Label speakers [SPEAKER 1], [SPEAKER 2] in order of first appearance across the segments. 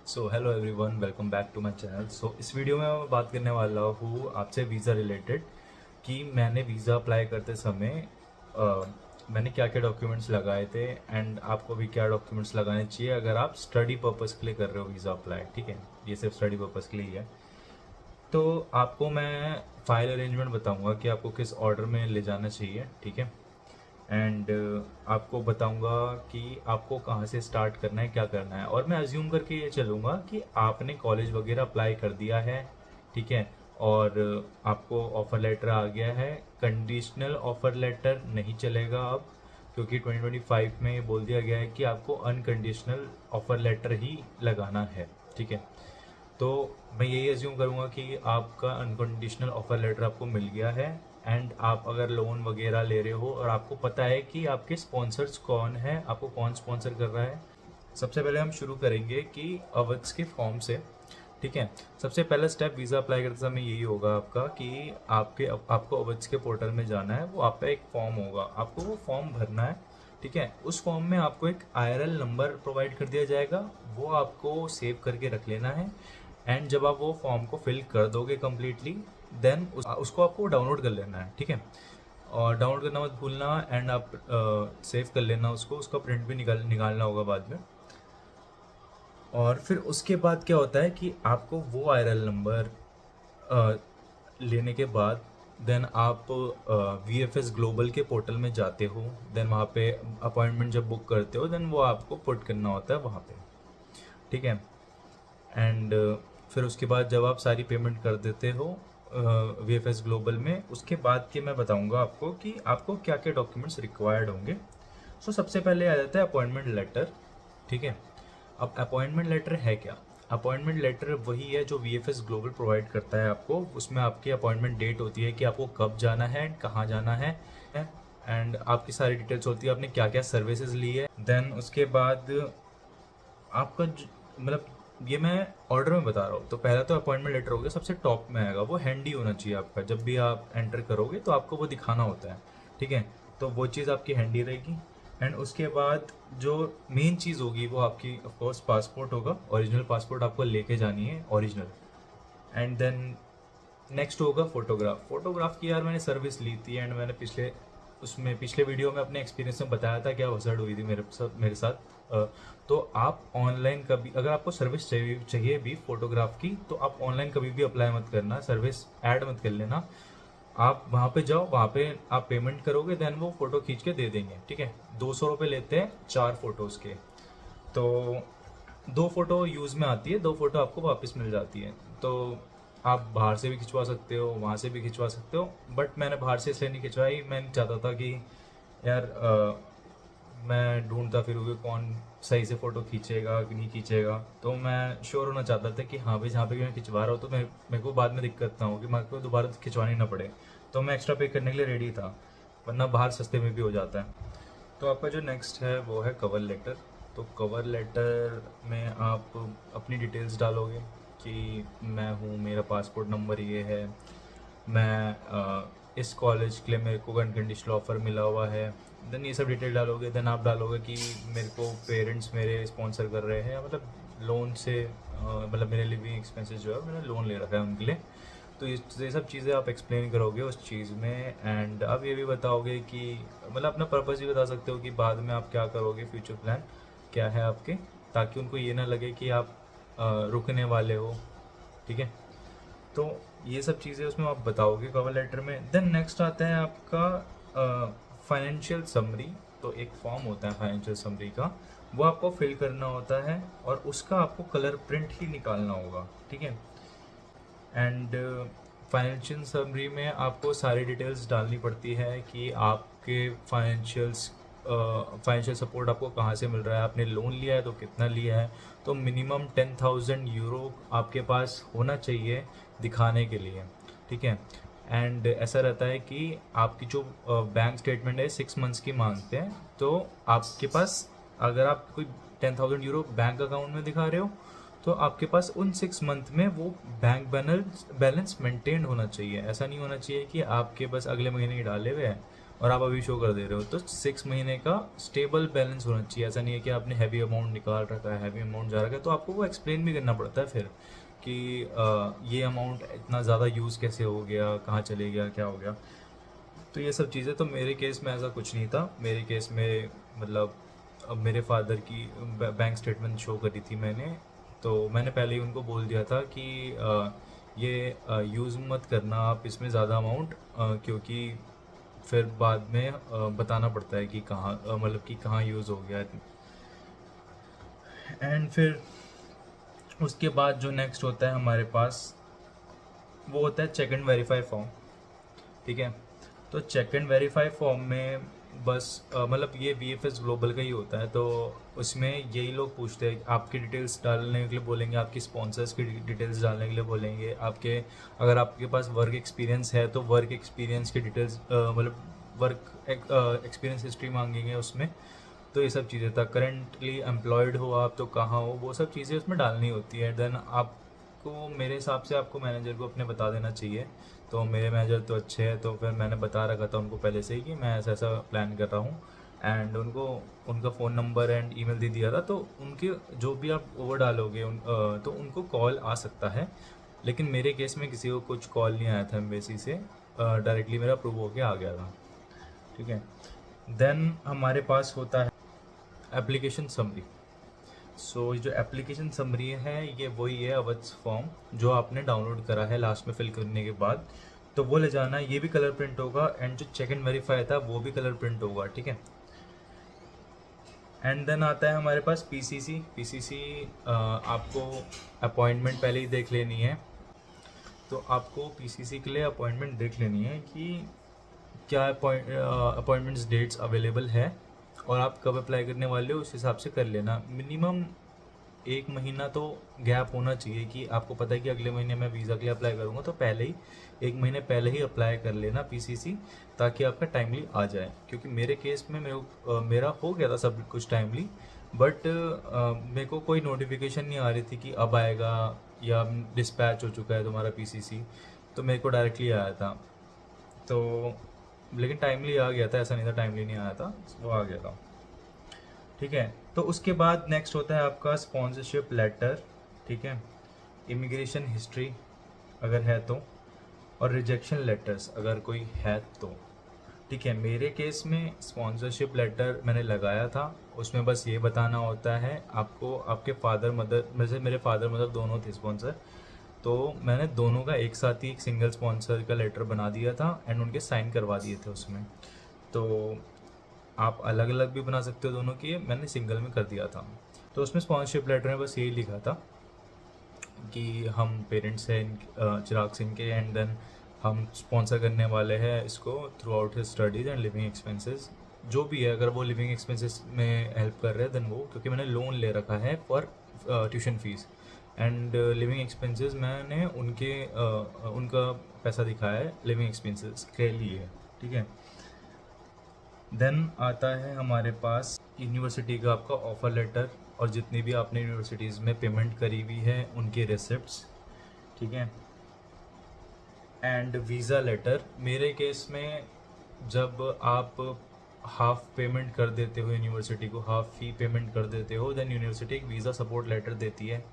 [SPEAKER 1] So hello everyone, welcome back to my channel. इस video में मैं बात करने वाला हूँ आपसे वीज़ा रिलेटेड कि मैंने वीज़ा अप्लाई करते समय मैंने क्या क्या डॉक्यूमेंट्स लगाए थे एंड आपको भी क्या डॉक्यूमेंट्स लगाने चाहिए अगर आप स्टडी पर्पज़ के लिए कर रहे हो वीज़ा अप्लाई। ठीक है, ये सिर्फ स्टडी पर्पज़ के लिए ही है। तो आपको मैं फ़ाइल अरेंजमेंट बताऊँगा कि आपको किस ऑर्डर में ले जाना चाहिए। ठीक है, एंड आपको बताऊंगा कि आपको कहाँ से स्टार्ट करना है, क्या करना है। और मैं अज्यूम करके ये चलूँगा कि आपने कॉलेज वगैरह अप्लाई कर दिया है। ठीक है, और आपको ऑफ़र लेटर आ गया है। कंडीशनल ऑफ़र लेटर नहीं चलेगा अब, क्योंकि 2025 में ये बोल दिया गया है कि आपको अनकंडीशनल ऑफ़र लेटर ही लगाना है। ठीक है, तो मैं यही अज्यूम करूँगा कि आपका अनकंडीशनल ऑफ़र लेटर आपको मिल गया है एंड आप अगर लोन वगैरह ले रहे हो और आपको पता है कि आपके स्पॉन्सर्स कौन है, आपको कौन स्पॉन्सर कर रहा है। सबसे पहले हम शुरू करेंगे कि अवत्स के फॉर्म से। ठीक है, सबसे पहला स्टेप वीज़ा अप्लाई करते समय यही होगा आपका कि आपको अवत्स के पोर्टल में जाना है। वो आप पे एक फॉर्म होगा, आपको वो फॉर्म भरना है। ठीक है, उस फॉर्म में आपको एक IRL नंबर प्रोवाइड कर दिया जाएगा, वो आपको सेव करके रख लेना है। एंड जब आप वो फॉर्म को फिल कर दोगे कम्प्लीटली, देन उसको आपको डाउनलोड कर लेना है। ठीक है, और डाउनलोड करना मत भूलना एंड आप सेव कर लेना उसको, उसका प्रिंट भी निकालना होगा बाद में। और फिर उसके बाद क्या होता है कि आपको वो IRL नंबर लेने के बाद देन आप VFS ग्लोबल के पोर्टल में जाते हो। देन वहाँ पे अपॉइंटमेंट जब बुक करते हो देन वो आपको पुट करना होता है वहाँ पे। ठीक है, एंड फिर उसके बाद जब आप सारी पेमेंट कर देते हो VFS ग्लोबल में, उसके बाद के मैं बताऊंगा आपको कि आपको क्या क्या डॉक्यूमेंट्स रिक्वायर्ड होंगे। सबसे पहले आ जाता है अपॉइंटमेंट लेटर। ठीक है, अब अपॉइंटमेंट लेटर है क्या? अपॉइंटमेंट लेटर वही है जो VFS ग्लोबल प्रोवाइड करता है आपको। उसमें आपकी अपॉइंटमेंट डेट होती है कि आपको कब जाना है, कहाँ जाना है, एंड आपकी सारी डिटेल्स होती है, आपने क्या क्या सर्विसेज ली है। देन उसके बाद आपका मतलब ये मैं ऑर्डर में बता रहा हूँ। तो पहला तो अपॉइंटमेंट लेटर हो गया, सबसे टॉप में आएगा, वो हैंडी होना चाहिए आपका। जब भी आप एंटर करोगे तो आपको वो दिखाना होता है। ठीक है, तो वो चीज़ आपकी हैंडी रहेगी। एंड उसके बाद जो मेन चीज़ होगी वो आपकी ऑफकोर्स पासपोर्ट होगा। ओरिजिनल पासपोर्ट आपको लेके जानी है, ओरिजिनल। एंड देन नेक्स्ट होगा फोटोग्राफ। फोटोग्राफ की यार मैंने सर्विस ली थी एंड मैंने पिछले वीडियो में अपने एक्सपीरियंस में बताया था क्या वजट हुई थी मेरे साथ। तो आप ऑनलाइन कभी अगर आपको सर्विस चाहिए भी फोटोग्राफ की, तो आप ऑनलाइन कभी भी अप्लाई मत करना, सर्विस ऐड मत कर लेना। आप वहाँ पे जाओ, वहाँ पे आप पेमेंट करोगे, देन वो फोटो खींच के दे देंगे। ठीक है, 200 रुपये लेते हैं 4 फोटोज़ के। तो 2 फोटो यूज़ में आती है, 2 फोटो आपको वापस मिल जाती है। तो आप बाहर से भी खिंचवा सकते हो, वहाँ से भी खिंचवा सकते हो, बट मैंने बाहर से इसलिए नहीं खिंचवाई, मैं नहीं चाहता था कि यार मैं ढूंढता फिरूँ कि कौन सही से फ़ोटो खींचेगा कि नहीं खींचेगा। तो मैं श्योर होना चाहता था कि हाँ भाई, जहाँ पे भी मैं खिंचवा रहा हूँ तो मेरे को बाद में दिक्कत ना हो, कि मेरे को दोबारा खिंचवानी ना पड़े। तो मैं एक्स्ट्रा पे करने के लिए रेडी था, वरना बाहर सस्ते में भी हो जाता है। तो आपका जो नेक्स्ट है वो है कवर लेटर। तो कवर लेटर में आप अपनी डिटेल्स डालोगे कि मैं हूँ, मेरा पासपोर्ट नंबर ये है, मैं इस कॉलेज के लिए मेरे को अनकंडीशनल ऑफ़र मिला हुआ है। देन ये सब डिटेल डालोगे। देन आप डालोगे कि मेरे को पेरेंट्स मेरे स्पॉन्सर कर रहे हैं, मतलब लोन से मतलब मेरे लिविंग एक्सपेंसेस जो है मैंने लोन ले रखा है उनके लिए। तो ये सब चीज़ें आप एक्सप्लेन करोगे उस चीज़ में। एंड आप ये भी बताओगे कि मतलब अपना पर्पज़ भी बता सकते हो कि बाद में आप क्या करोगे, फ्यूचर प्लान क्या है आपके, ताकि उनको ये ना लगे कि आप रुकने वाले हो। ठीक है, तो ये सब चीज़ें उसमें आप बताओगे कवर लेटर में। देन नेक्स्ट आता है आपका फाइनेंशियल समरी। तो एक फॉर्म होता है फाइनेंशियल समरी का, वो आपको फिल करना होता है और उसका आपको कलर प्रिंट ही निकालना होगा। ठीक है, एंड फाइनेंशियल समरी में आपको सारी डिटेल्स डालनी पड़ती है कि आपके फाइनेंशियल सपोर्ट आपको कहाँ से मिल रहा है, आपने लोन लिया है तो कितना लिया है। तो मिनिमम 10,000 यूरो आपके पास होना चाहिए दिखाने के लिए। ठीक है, एंड ऐसा रहता है कि आपकी जो बैंक स्टेटमेंट है 6 मंथ्स की मांगते हैं। तो आपके पास अगर आप कोई 10,000 यूरो बैंक अकाउंट में दिखा रहे हो, तो आपके पास उन 6 मंथ में वो बैंक बैलेंस मेंटेन होना चाहिए। ऐसा नहीं होना चाहिए कि आपके बस अगले महीने ही डाले हुए हैं और आप अभी शो कर दे रहे हो, तो 6 महीने का स्टेबल बैलेंस होना चाहिए। ऐसा नहीं है कि आपने हैवी अमाउंट निकाल रखा है, हैवी अमाउंट जा रखा है, तो आपको वो एक्सप्लेन भी करना पड़ता है फिर कि ये अमाउंट इतना ज़्यादा यूज़ कैसे हो गया, कहाँ चले गया, क्या हो गया। तो ये सब चीज़ें, तो मेरे केस में ऐसा कुछ नहीं था। मेरे केस में मतलब अब मेरे फादर की बैंक स्टेटमेंट शो करी थी मैंने, तो मैंने पहले ही उनको बोल दिया था कि ये यूज़ मत करना आप इसमें ज़्यादा अमाउंट, क्योंकि फिर बाद में बताना पड़ता है कि कहाँ मतलब कि कहाँ यूज़ हो गया। एंड फिर उसके बाद जो नेक्स्ट होता है हमारे पास, वो होता है चेक एंड वेरीफाई फॉर्म। ठीक है, तो चेक एंड वेरीफाई फॉर्म में बस मतलब ये VFS ग्लोबल का ही होता है, तो उसमें यही लोग पूछते हैं, आपकी डिटेल्स डालने के लिए बोलेंगे, आपकी स्पॉन्सर्स की डिटेल्स डालने के लिए बोलेंगे, आपके अगर आपके पास वर्क एक्सपीरियंस है तो वर्क एक्सपीरियंस की डिटेल्स मतलब वर्क एक्सपीरियंस हिस्ट्री मांगेंगे उसमें। तो ये सब चीज़ें था, करेंटली एम्प्लॉयड हो आप तो कहाँ हो, वो सब चीज़ें उसमें डालनी होती है। देन आपको मेरे हिसाब से आपको मैनेजर को अपने बता देना चाहिए। तो मेरे मैनेजर तो अच्छे हैं, तो फिर मैंने बता रखा था उनको पहले से ही कि मैं ऐसा ऐसा प्लान कर रहा हूँ, एंड उनको उनका फ़ोन नंबर एंड ईमेल दे दिया था। तो उनके जो भी आप ओवर डालोगे तो उनको कॉल आ सकता है। लेकिन मेरे केस में किसी को कुछ कॉल नहीं आया था एम्बेसी से, डायरेक्टली मेरा अप्रूव होके आ गया था। ठीक है, देन हमारे पास होता है एप्लीकेशन समरी। सो जो एप्लीकेशन समरी है ये वही है अवत्स फॉर्म जो आपने डाउनलोड करा है लास्ट में फिल करने के बाद, तो वो ले जाना, ये भी कलर प्रिंट होगा, एंड जो चेक एंड वेरीफाई था वो भी कलर प्रिंट होगा। ठीक है, एंड देन आता है हमारे पास पीसीसी। आपको अपॉइंटमेंट पहले ही देख लेनी है, तो आपको पीसीसी के लिए अपॉइंटमेंट देख लेनी है कि क्या अपॉइंटमेंट्स डेट्स अवेलेबल है और आप कब अप्लाई करने वाले हो, उस हिसाब से कर लेना। मिनिमम 1 महीना तो गैप होना चाहिए कि आपको पता है कि अगले महीने मैं वीज़ा के लिए अप्लाई करूँगा, तो पहले ही 1 महीने पहले ही अप्लाई कर लेना पीसीसी, ताकि आपका टाइमली आ जाए। क्योंकि मेरे केस में मेरा हो गया था सब कुछ टाइमली, बट मेरे को कोई नोटिफिकेशन नहीं आ रही थी कि अब आएगा या डिस्पैच हो चुका है तुम्हारा पीसीसी, तो मेरे को डायरेक्टली आया था। तो लेकिन टाइमली आ गया था, ऐसा नहीं था टाइमली नहीं आया था, वो आ गया था। ठीक है, तो उसके बाद नेक्स्ट होता है आपका स्पॉन्सरशिप लेटर। ठीक है, इमिग्रेशन हिस्ट्री अगर है तो, और रिजेक्शन लेटर्स अगर कोई है तो। ठीक है, मेरे केस में स्पॉन्सरशिप लेटर मैंने लगाया था, उसमें बस ये बताना होता है आपको, आपके फादर मदर, वैसे मेरे फादर मदर दोनों थे स्पॉन्सर, तो मैंने दोनों का एक साथ ही एक सिंगल स्पॉन्सर का लेटर बना दिया था एंड उनके साइन करवा दिए थे उसमें। तो आप अलग अलग भी बना सकते हो दोनों की, मैंने सिंगल में कर दिया था। तो उसमें स्पॉन्सरशिप लेटर में बस यही लिखा था कि हम पेरेंट्स हैं चिराग सिंह के, एंड देन हम स्पॉन्सर करने वाले हैं इसको through out his studies and living expenses. जो भी है, अगर वो लिविंग एक्सपेंसेस में हेल्प कर रहे हैं देन वो, क्योंकि मैंने लोन ले रखा है for tuition fees, and living expenses मैंने उनका पैसा दिखाया है लिविंग एक्सपेंसेस के लिए। ठीक है, देन आता है हमारे पास यूनिवर्सिटी का आपका ऑफ़र लेटर, और जितनी भी आपने यूनिवर्सिटीज़ में पेमेंट करी हुई है उनके रिसिप्ट्स। ठीक है, एंड वीज़ा लेटर। मेरे केस में जब आप हाफ पेमेंट कर देते हो यूनिवर्सिटी को, हाफ फी पेमेंट कर देते हो, देन यूनिवर्सिटी एक वीज़ा सपोर्ट लेटर देती है।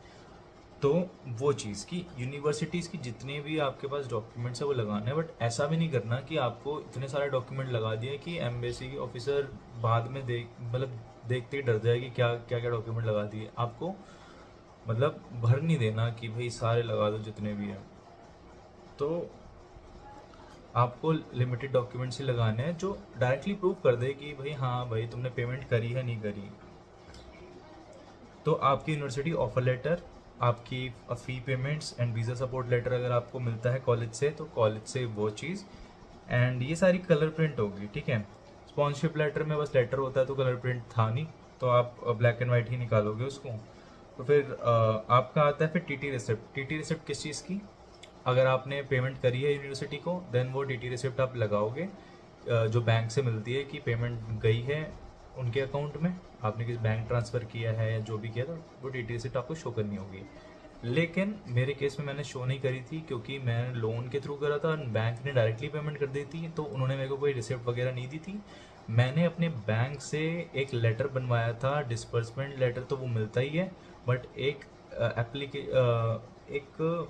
[SPEAKER 1] तो वो चीज़ कि यूनिवर्सिटीज़ की जितने भी आपके पास डॉक्यूमेंट्स है वो लगाने हैं, बट ऐसा भी नहीं करना कि आपको इतने सारे डॉक्यूमेंट लगा दिए कि एम्बेसी की ऑफिसर बाद में देखते ही डर जाए कि क्या क्या क्या डॉक्यूमेंट लगा दिए। आपको मतलब भर नहीं देना कि भाई सारे लगा दो जितने भी हैं, तो आपको लिमिटेड डॉक्यूमेंट्स ही लगाने हैं जो डायरेक्टली प्रूव कर दे कि भाई हाँ भाई तुमने पेमेंट करी है नहीं करी। तो आपकी यूनिवर्सिटी ऑफर लेटर, आपकी fee payments and visa support letter अगर आपको मिलता है कॉलेज से तो कॉलेज से वो चीज़, एंड ये सारी कलर प्रिंट होगी। ठीक है, स्पॉन्सरशिप लेटर में बस लेटर होता है तो कलर प्रिंट था नहीं, तो आप ब्लैक एंड वाइट ही निकालोगे उसको। तो फिर आपका आता है फिर टीटी रिसिप्ट। टीटी रिसिप्ट किस चीज़ की, अगर आपने पेमेंट करी है यूनिवर्सिटी को देन वो टीटी रिसिप्ट आप लगाओगे, जो बैंक से मिलती है कि पेमेंट गई है उनके अकाउंट में, आपने किस बैंक ट्रांसफ़र किया है या जो भी किया था, वो टीटी रिसिप्ट आपको शो करनी होगी। लेकिन मेरे केस में मैंने शो नहीं करी थी क्योंकि मैं लोन के थ्रू करा था, बैंक ने डायरेक्टली पेमेंट कर दी थी, तो उन्होंने मेरे को कोई रिसिप्ट वगैरह नहीं दी थी। मैंने अपने बैंक से एक लेटर बनवाया था, डिस्बर्समेंट लेटर तो वो मिलता ही है, बट एक एक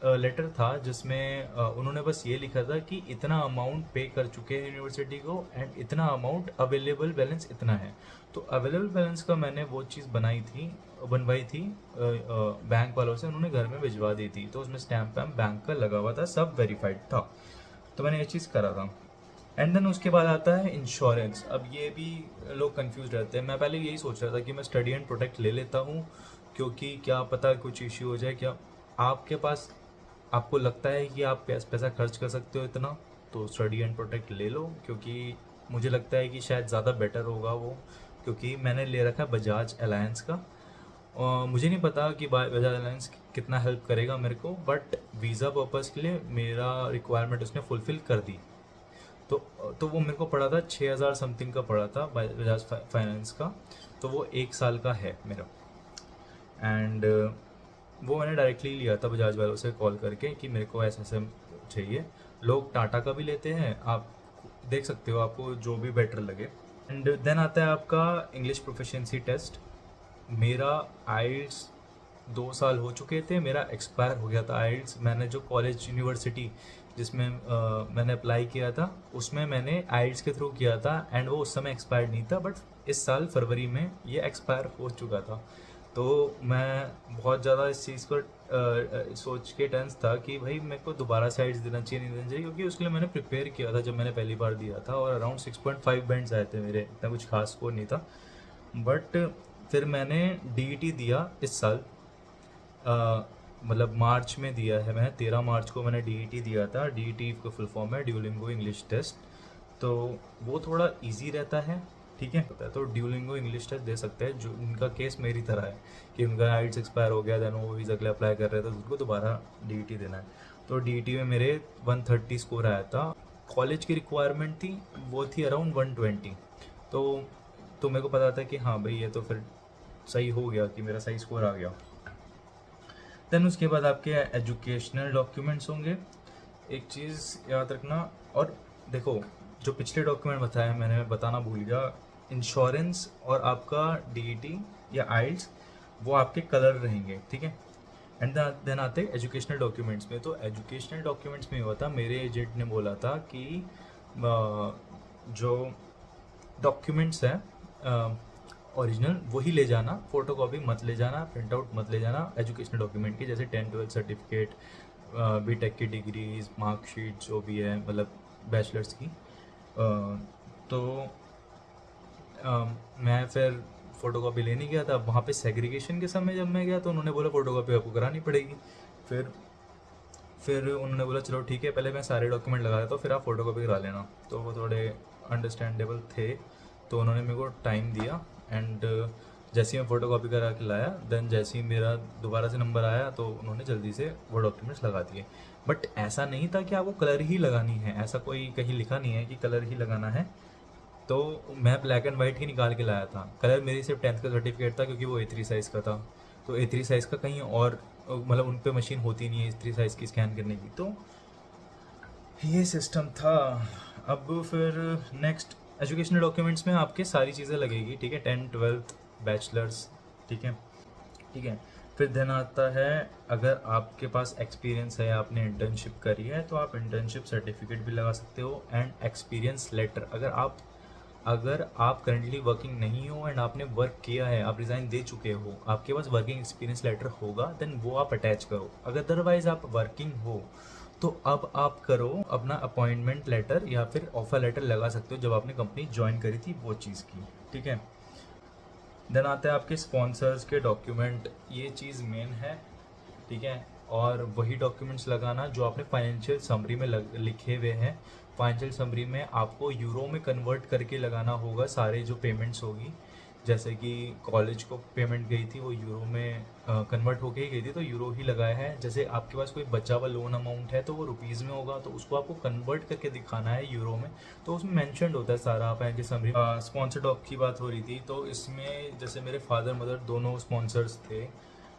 [SPEAKER 1] लेटर था जिसमें उन्होंने बस ये लिखा था कि इतना अमाउंट पे कर चुके हैं यूनिवर्सिटी को एंड इतना अमाउंट अवेलेबल बैलेंस इतना है। तो अवेलेबल बैलेंस का मैंने वो चीज़ बनवाई थी बैंक वालों से, उन्होंने घर में भिजवा दी थी, तो उसमें स्टैम्प वैम्प बैंक का लगा हुआ था, सब वेरीफाइड था, तो मैंने ये चीज़ करा था। एंड देन उसके बाद आता है इंश्योरेंस। अब ये भी लोग कंफ्यूज रहते हैं। मैं पहले यही सोच रहा था कि मैं स्टडी एंड प्रोटेक्ट ले लेता हूँ, क्योंकि क्या पता कुछ इश्यू हो जाए। क्या आपके पास, आपको लगता है कि आप पैसा खर्च कर सकते हो इतना, तो स्टडी एंड प्रोटेक्ट ले लो, क्योंकि मुझे लगता है कि शायद ज़्यादा बेटर होगा वो, क्योंकि मैंने ले रखा है बजाज अलायंस का। मुझे नहीं पता कि बजाज अलायंस कितना हेल्प करेगा मेरे को, बट वीज़ा पर्पज़ के लिए मेरा रिक्वायरमेंट उसने फुलफ़िल कर दी। तो वो मेरे को पड़ा था 6,000 समथिंग का पड़ा था बजाज फाइनेंस का, तो वो 1 साल का है मेरा। एंड वो मैंने डायरेक्टली लिया था बजाज वालों से कॉल करके कि मेरे को ऐसा ऐसा चाहिए। लोग टाटा का भी लेते हैं, आप देख सकते हो, आपको जो भी बेटर लगे। एंड देन आता है आपका इंग्लिश प्रोफिशिएंसी टेस्ट। मेरा आइल्स 2 साल हो चुके थे, मेरा एक्सपायर हो गया था आइल्स। मैंने जो कॉलेज यूनिवर्सिटी जिसमें मैंने अप्लाई किया था, उसमें मैंने आइल्स के थ्रू किया था एंड वो उस समय एक्सपायर्ड नहीं था, बट इस साल फरवरी में ये एक्सपायर हो चुका था। तो मैं बहुत ज़्यादा इस चीज़ को सोच के टेंस था कि भाई मेरे को दोबारा से आइल्स देना चाहिए नहीं देना चाहिए, क्योंकि उसके लिए मैंने प्रिपेयर किया था जब मैंने पहली बार दिया था, और अराउंड 6.5 बैंड्स आए थे मेरे, इतना कुछ खास स्कोर नहीं था। बट फिर मैंने डीईटी दिया इस साल, मतलब मार्च में दिया है। मैं 13 मार्च को मैंने डीईटी दिया था। डीईटी का फुल फॉर्म है ड्यूलिंगो इंग्लिश टेस्ट, तो वो थोड़ा इजी रहता है, ठीक है। तो ड्यूलिंगो इंग्लिश टेस्ट दे सकते हैं जो उनका केस मेरी तरह है कि उनका आइल्स एक्सपायर हो गया, देन वो वीज़ा के लिए अप्लाई कर रहे थे, तो उनको दोबारा डीईटी देना है। तो डीईटी में मेरे 130 स्कोर आया था। कॉलेज की रिक्वायरमेंट थी, वो थी अराउंड 120। तो मेरे को पता था कि हाँ भाई ये तो फिर सही हो गया कि मेरा सही स्कोर आ गया। देन उसके बाद आपके एजुकेशनल डॉक्यूमेंट्स होंगे। एक चीज़ याद रखना, और देखो जो पिछले डॉक्यूमेंट बताया मैंने बताना भूल गया, इंश्योरेंस और आपका डीईटी या आइल्स वो आपके कलर रहेंगे, ठीक है। एंड देन आते हैं एजुकेशनल डॉक्यूमेंट्स में। तो एजुकेशनल डॉक्यूमेंट्स में हुआ था, मेरे एजेंट ने बोला था कि जो डॉक्यूमेंट्स हैं ओरिजिनल वही ले जाना, फोटोकॉपी मत ले जाना, प्रिंट आउट मत ले जाना एजुकेशनल डॉक्यूमेंट की, जैसे 10-12 सर्टिफिकेट, बीटेक की डिग्रीज, मार्कशीट जो भी है, मतलब बैचलर्स की। तो मैं फिर फ़ोटोकॉपी लेने गया था वहाँ पे। सेग्रीगेशन के समय जब मैं गया तो उन्होंने बोला फ़ोटोकॉपी आपको करानी पड़ेगी। फिर उन्होंने बोला चलो ठीक है, पहले मैं सारे डॉक्यूमेंट लगा देता हूँ, फिर आप फ़ोटोकॉपी करा लेना। तो वो थोड़े अंडरस्टैंडेबल थे, तो उन्होंने मेरे को टाइम दिया। एंड जैसे ही मैं फ़ोटोकॉपी करा के लाया, देन जैसे ही मेरा दोबारा से नंबर आया तो उन्होंने जल्दी से वो डॉक्यूमेंट्स लगा दिए। बट ऐसा नहीं था कि आपको कलर ही लगानी है, ऐसा कोई कहीं लिखा नहीं है कि कलर ही लगाना है। तो मैं ब्लैक एंड वाइट ही निकाल के लाया था। कलर मेरी सिर्फ 10th का सर्टिफिकेट था, क्योंकि वो A3 साइज़ का था। तो A3 साइज़ का कहीं और मतलब उन पे मशीन होती नहीं है A3 साइज़ की स्कैन करने की, तो ये सिस्टम था। अब फिर नेक्स्ट एजुकेशनल डॉक्यूमेंट्स में आपके सारी चीज़ें लगेगी, ठीक है, 10th 12th बैचलर्स, ठीक है, ठीक है। फिर देन आता है, अगर आपके पास एक्सपीरियंस है, आपने इंटर्नशिप करी है, तो आप इंटर्नशिप सर्टिफिकेट भी लगा सकते हो। एंड एक्सपीरियंस लेटर, अगर आप करंटली वर्किंग नहीं हो एंड आपने वर्क किया है, आप रिज़ाइन दे चुके हो, आपके पास वर्किंग एक्सपीरियंस लेटर होगा, देन वो आप अटैच करो। अगर अदरवाइज़ आप वर्किंग हो तो अब आप करो अपना अपॉइंटमेंट लेटर या फिर ऑफर लेटर लगा सकते हो जब आपने कंपनी ज्वाइन करी थी वो चीज़ की, ठीक है। देन आता है आपके स्पॉन्सर्स के डॉक्यूमेंट, ये चीज़ मेन है, ठीक है। और वही डॉक्यूमेंट्स लगाना जो आपने फाइनेंशियल समरी में लिखे हुए हैं। फाइनेंशियल समरी में आपको यूरो में कन्वर्ट करके लगाना होगा सारे जो पेमेंट्स होगी। जैसे कि कॉलेज को पेमेंट गई थी वो यूरो में कन्वर्ट होके ही गई थी, तो यूरो ही लगाया है। जैसे आपके पास कोई बचा हुआ लोन अमाउंट है तो वो रुपीज़ में होगा, तो उसको आपको कन्वर्ट करके दिखाना है यूरो में, तो उसमें मैंशनड होता है सारा फाइनेंशियल समरी। स्पॉन्सर डॉक की बात हो रही थी, तो इसमें जैसे मेरे फादर मदर दोनों स्पॉन्सर्स थे,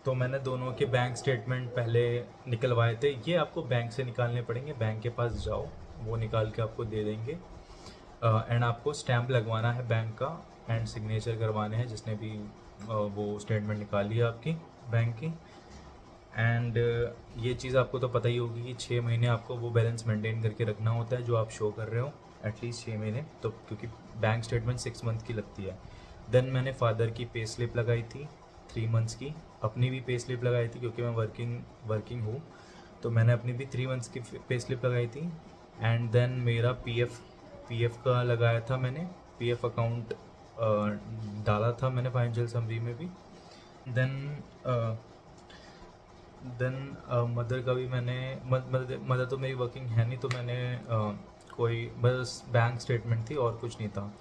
[SPEAKER 1] तो मैंने दोनों के बैंक स्टेटमेंट पहले निकलवाए थे। ये आपको बैंक से निकालने पड़ेंगे, बैंक के पास जाओ, वो निकाल के आपको दे देंगे। एंड आपको स्टैंप लगवाना है बैंक का, एंड सिग्नेचर करवाने हैं जिसने भी वो स्टेटमेंट निकाली है आपकी बैंक की। एंड ये चीज़ आपको तो पता ही होगी कि 6 महीने आपको वो बैलेंस मेंटेन करके रखना होता है जो आप शो कर रहे हो, एटलीस्ट 6 महीने, तो क्योंकि बैंक स्टेटमेंट 6 मंथ की लगती है। देन मैंने फादर की पे स्लिप लगाई थी 3 मंथ्स की, अपनी भी पे स्लिप लगाई थी क्योंकि मैं वर्किंग हूँ, तो मैंने अपनी भी 3 मंथ्स की पे स्लिप लगाई थी। एंड देन मेरा पीएफ का लगाया था मैंने, पीएफ अकाउंट डाला था मैंने फाइनेंशियल समरी में भी। देन मदर का भी मैंने, मदर तो मेरी वर्किंग है नहीं, तो मैंने कोई बस बैंक स्टेटमेंट थी और कुछ नहीं था।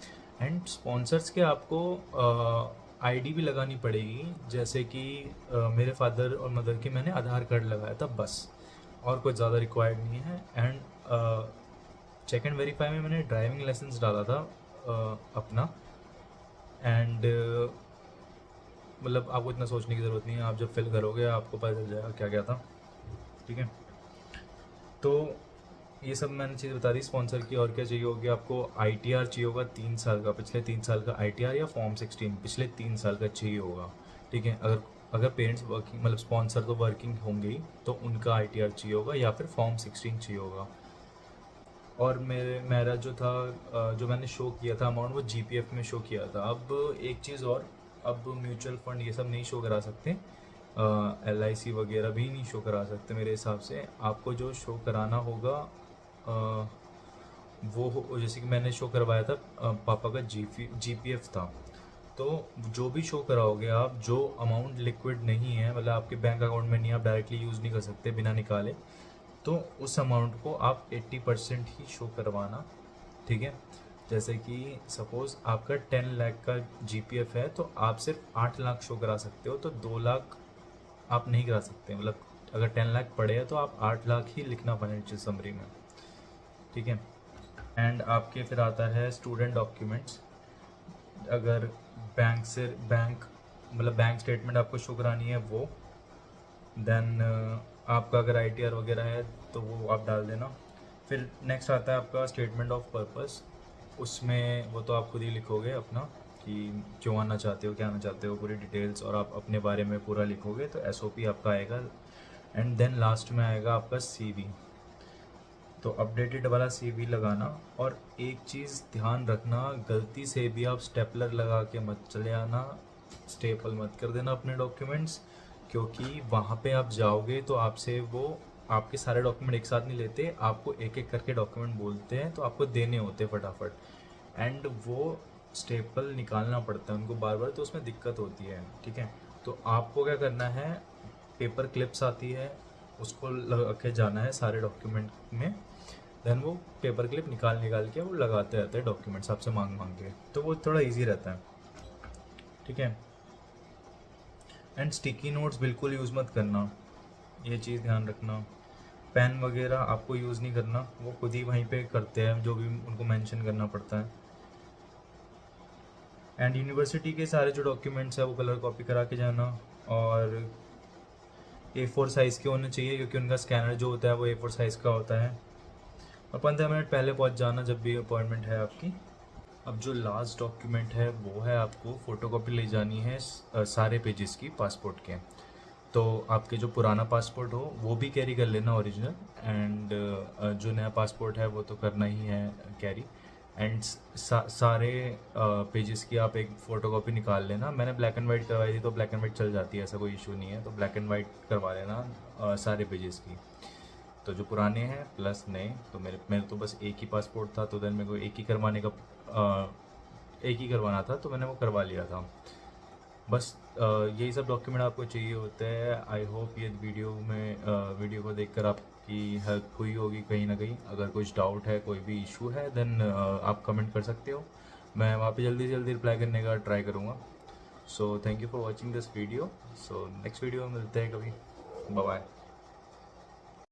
[SPEAKER 1] एंड स्पॉन्सर्स के आपको आईडी भी लगानी पड़ेगी, जैसे कि मेरे फादर और मदर की मैंने आधार कार्ड लगाया था बस, और कुछ ज़्यादा रिक्वायर्ड नहीं है। एंड चेक एंड वेरीफाई में मैंने ड्राइविंग लाइसेंस डाला था अपना। एंड मतलब आपको इतना सोचने की ज़रूरत नहीं है, आप जब फिल करोगे आपको पता चल जाएगा क्या क्या था, ठीक है। तो ये सब मैंने चीज़ बता दी स्पॉन्सर की। और क्या चाहिए होगी आपको, आईटीआर चाहिए होगा 3 साल का, पिछले 3 साल का आईटीआर, या फॉर्म 16 पिछले 3 साल का चाहिए होगा, ठीक है। अगर पेरेंट्स वर्किंग, मतलब स्पॉन्सर तो वर्किंग होंगे ही, तो उनका आईटीआर चाहिए होगा या फिर फॉर्म 16 चाहिए होगा। और मेरा जो था जो मैंने शो किया था अमाउंट, वो जीपीएफ में शो किया था। अब एक चीज़ और, अब म्यूचुअल फंड ये सब नहीं शो करा सकते, एलआईसी वगैरह भी नहीं शो करा सकते मेरे हिसाब से। आपको जो शो कराना होगा जैसे कि मैंने शो करवाया था पापा का जीपीएफ था, तो जो भी शो कराओगे आप, जो अमाउंट लिक्विड नहीं है, मतलब आपके बैंक अकाउंट में नहीं, आप डायरेक्टली यूज़ नहीं कर सकते बिना निकाले, तो उस अमाउंट को आप 80% ही शो करवाना, ठीक है। जैसे कि सपोज़ आपका 10 लाख का जीपीएफ है, तो आप सिर्फ 8 लाख शो करा सकते हो, तो 2 लाख आप नहीं करा सकते। मतलब अगर 10 लाख पड़े हैं तो आप 8 लाख ही लिखना फाइनेंशियल समरी में, ठीक है। एंड आपके फिर आता है स्टूडेंट डॉक्यूमेंट्स। अगर मतलब बैंक स्टेटमेंट आपको शो करानी है वो, देन आपका अगर आईटीआर वगैरह है तो वो आप डाल देना। फिर नेक्स्ट आता है आपका स्टेटमेंट ऑफ पर्पस। उसमें वो तो आप खुद ही लिखोगे अपना कि क्यों आना चाहते हो, क्या आना चाहते हो, पूरी डिटेल्स, और आप अपने बारे में पूरा लिखोगे, तो एसओपी आपका आएगा। एंड देन लास्ट में आएगा आपका सीवी, तो अपडेटेड वाला सीवी लगाना। और एक चीज़ ध्यान रखना, गलती से भी आप स्टेपलर लगा के मत चले आना, स्टेपल मत कर देना अपने डॉक्यूमेंट्स, क्योंकि वहाँ पे आप जाओगे तो आपसे वो आपके सारे डॉक्यूमेंट एक साथ नहीं लेते, आपको एक एक करके डॉक्यूमेंट बोलते हैं, तो आपको देने होते हैं फटाफट। एंड वो स्टेपल निकालना पड़ता है उनको बार बार, तो उसमें दिक्कत होती है, ठीक है। तो आपको क्या करना है, पेपर क्लिप्स आती है, उसको लगा के जाना है सारे डॉक्यूमेंट में। देन वो पेपर क्लिप निकाल के वो लगाते रहते हैं डॉक्यूमेंट्स आपसे मांग के, तो वो थोड़ा ईजी रहता है, ठीक है। एंड स्टिकी नोट्स बिल्कुल यूज़ मत करना, ये चीज़ ध्यान रखना। पेन वगैरह आपको यूज़ नहीं करना, वो खुद ही वहीं पे करते हैं जो भी उनको मेंशन करना पड़ता है। एंड यूनिवर्सिटी के सारे जो डॉक्यूमेंट्स है वो कलर कॉपी करा के जाना, और A4 साइज़ के होने चाहिए, क्योंकि उनका स्कैनर जो होता है वो A4 साइज़ का होता है। और 15 मिनट पहले पहुंच जाना जब भी अपॉइंटमेंट है आपकी। अब जो लास्ट डॉक्यूमेंट है वो है, आपको फ़ोटोकॉपी ले जानी है सारे पेजेस की पासपोर्ट के। तो आपके जो पुराना पासपोर्ट हो वो भी कैरी कर लेना ओरिजिनल, एंड जो नया पासपोर्ट है वो तो करना ही है कैरी। एंड सारे पेजेस की आप एक फ़ोटोकॉपी निकाल लेना। मैंने ब्लैक एंड वाइट करवाई थी, तो ब्लैक एंड वाइट चल जाती है, ऐसा कोई इशू नहीं है, तो ब्लैक एंड वाइट करवा लेना सारे पेजेस की। तो जो पुराने हैं प्लस नए, तो मेरे तो बस एक ही पासपोर्ट था, तो देन मेरे को एक ही करवाना था, तो मैंने वो करवा लिया था। बस यही सब डॉक्यूमेंट आपको चाहिए होते हैं। आई होप ये वीडियो को देखकर आपकी हेल्प हुई होगी कहीं ना कहीं। अगर कुछ डाउट है, कोई भी इशू है, देन आप कमेंट कर सकते हो, मैं वहाँ पे जल्दी से जल्दी रिप्लाई करने का ट्राई करूँगा। So thank you for watching this video. So next video में मिलते हैं कभी। Bye bye.